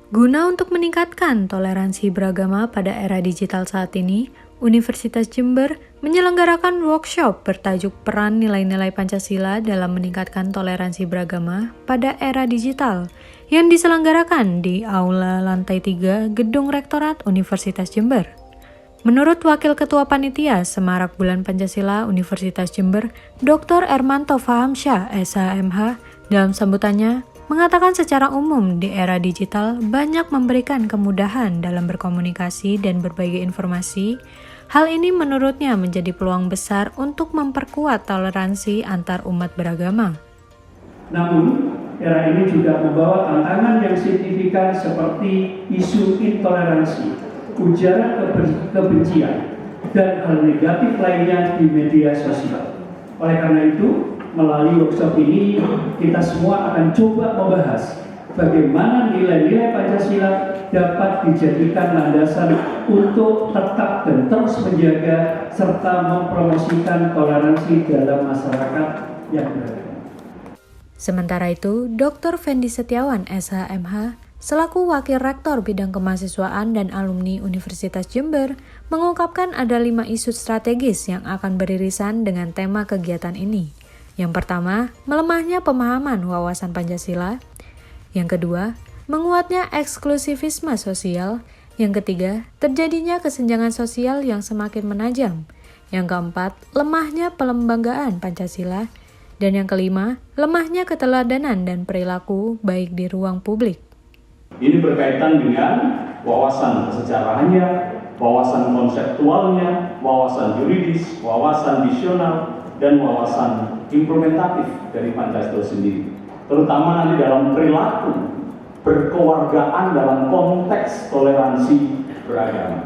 Guna untuk meningkatkan toleransi beragama pada era digital saat ini, Universitas Jember menyelenggarakan workshop bertajuk Peran Nilai-Nilai Pancasila dalam Meningkatkan Toleransi Beragama pada Era Digital yang diselenggarakan di Aula Lantai 3 Gedung Rektorat Universitas Jember. Menurut Wakil Ketua Panitia Semarak Bulan Pancasila Universitas Jember, Dr. Ermanto Fahamsyah, SHMH, dalam sambutannya, mengatakan secara umum di era digital banyak memberikan kemudahan dalam berkomunikasi dan berbagi informasi. Hal ini menurutnya menjadi peluang besar untuk memperkuat toleransi antar umat beragama. Namun, era ini juga membawa tantangan yang signifikan seperti isu intoleransi, ujaran kebencian, dan hal negatif lainnya di media sosial. Oleh karena itu, melalui workshop ini, kita semua akan coba membahas bagaimana nilai-nilai Pancasila dapat dijadikan landasan untuk tetap dan terus menjaga serta mempromosikan toleransi dalam masyarakat yang beragama. Sementara itu, Dr. Fendi Setiawan, SHMH, selaku Wakil Rektor Bidang Kemahasiswaan dan Alumni Universitas Jember, mengungkapkan ada 5 isu strategis yang akan beririsan dengan tema kegiatan ini. Yang pertama, melemahnya pemahaman wawasan Pancasila. Yang kedua, menguatnya eksklusivisme sosial. Yang ketiga, terjadinya kesenjangan sosial yang semakin menajam. Yang keempat, lemahnya pelembagaan Pancasila. Dan yang kelima, lemahnya keteladanan dan perilaku baik di ruang publik. Ini berkaitan dengan wawasan kesejarahannya, wawasan konseptualnya, wawasan yuridis, wawasan visional, dan wawasan implementatif dari Pancasila sendiri. Terutama nanti dalam perilaku berkewargaan dalam konteks toleransi beragama.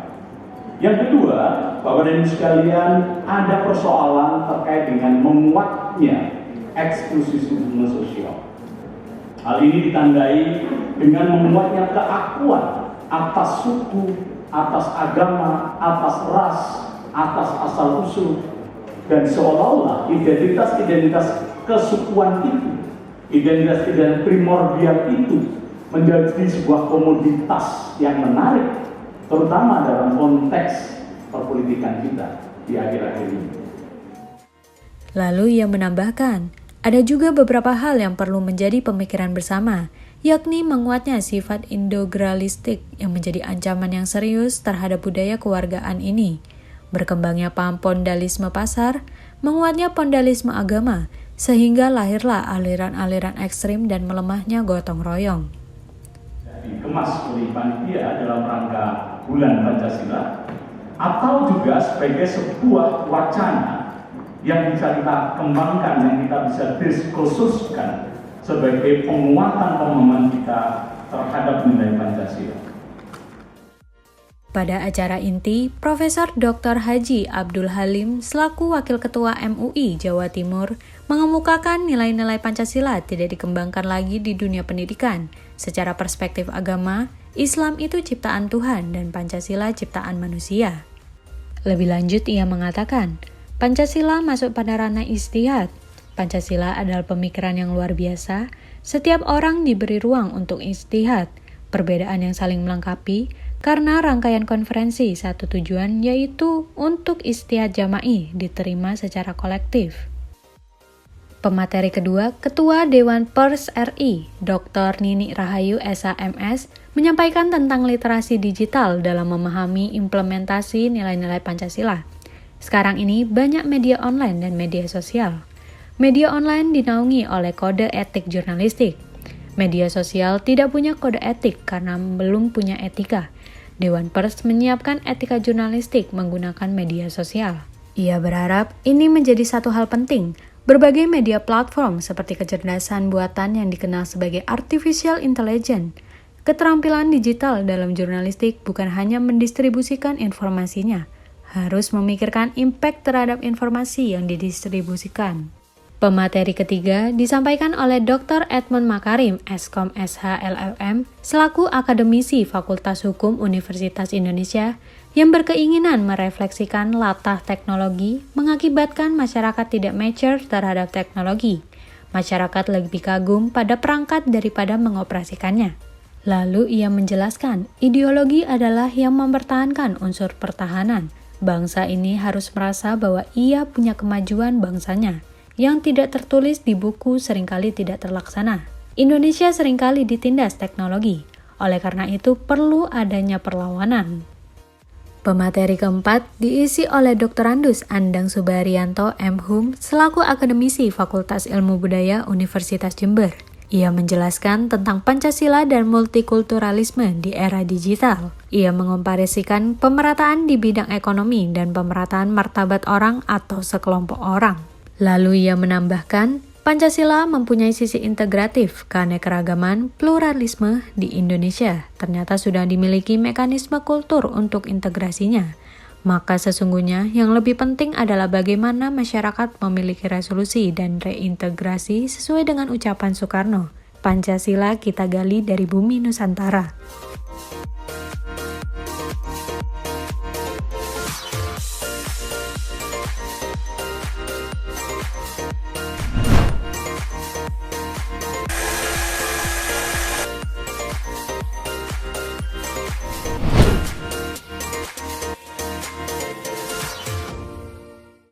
Yang kedua, Bapak dan Ibu sekalian, ada persoalan terkait dengan menguatnya eksklusivisme sosial. Hal ini ditandai dengan menguatnya keakuan atas suku, atas agama, atas ras, atas asal-usul, dan seolah-olah identitas-identitas kesukuan itu, identitas-identitas primordial itu menjadi sebuah komoditas yang menarik, terutama dalam konteks perpolitikan kita di akhir-akhir ini. Lalu ia menambahkan, ada juga beberapa hal yang perlu menjadi pemikiran bersama, yakni menguatnya sifat indogralistik yang menjadi ancaman yang serius terhadap budaya kewargaan ini, berkembangnya paham pondalisme pasar, menguatnya pondalisme agama, sehingga lahirlah aliran-aliran ekstrim dan melemahnya gotong royong. Dikemas oleh panitia dalam rangka Bulan Pancasila, atau juga sebagai sebuah wacana yang bisa kita kembangkan, yang kita bisa diskursuskan sebagai penguatan pemahaman kita terhadap nilai Pancasila. Pada acara inti, Profesor Dr. Haji Abdul Halim selaku Wakil Ketua MUI Jawa Timur mengemukakan nilai-nilai Pancasila tidak dikembangkan lagi di dunia pendidikan. Secara perspektif agama, Islam itu ciptaan Tuhan dan Pancasila ciptaan manusia. Lebih lanjut ia mengatakan, Pancasila masuk pada ranah ijtihad. Pancasila adalah pemikiran yang luar biasa. Setiap orang diberi ruang untuk ijtihad, perbedaan yang saling melengkapi, karena rangkaian konferensi satu tujuan yaitu untuk ijtihad jama'i diterima secara kolektif. Pemateri kedua, Ketua Dewan Pers RI, Dr. Nini Rahayu SHMS, menyampaikan tentang literasi digital dalam memahami implementasi nilai-nilai Pancasila. Sekarang ini banyak media online dan media sosial. Media online dinaungi oleh kode etik jurnalistik. Media sosial tidak punya kode etik karena belum punya etika. Dewan Pers menyiapkan etika jurnalistik menggunakan media sosial. Ia berharap ini menjadi satu hal penting. Berbagai media platform seperti kecerdasan buatan yang dikenal sebagai artificial intelligence, keterampilan digital dalam jurnalistik bukan hanya mendistribusikan informasinya, harus memikirkan impact terhadap informasi yang didistribusikan. Pemateri ketiga disampaikan oleh Dr. Edmund Makarim, Eskom SH LLM, selaku akademisi Fakultas Hukum Universitas Indonesia, yang berkeinginan merefleksikan latah teknologi mengakibatkan masyarakat tidak mature terhadap teknologi. Masyarakat lebih kagum pada perangkat daripada mengoperasikannya. Lalu ia menjelaskan, ideologi adalah yang mempertahankan unsur pertahanan. Bangsa ini harus merasa bahwa ia punya kemajuan bangsanya, yang tidak tertulis di buku seringkali tidak terlaksana. Indonesia seringkali ditindas teknologi, oleh karena itu perlu adanya perlawanan. Pemateri keempat diisi oleh Dr. Andus Andang Subarianto M.Hum selaku akademisi Fakultas Ilmu Budaya Universitas Jember. Ia menjelaskan tentang Pancasila dan multikulturalisme di era digital. Ia mengomparisikan pemerataan di bidang ekonomi dan pemerataan martabat orang atau sekelompok orang. Lalu ia menambahkan, Pancasila mempunyai sisi integratif, keanekaragaman, pluralisme di Indonesia. Ternyata sudah dimiliki mekanisme kultur untuk integrasinya. Maka sesungguhnya yang lebih penting adalah bagaimana masyarakat memiliki resolusi dan reintegrasi sesuai dengan ucapan Soekarno. Pancasila kita gali dari bumi Nusantara.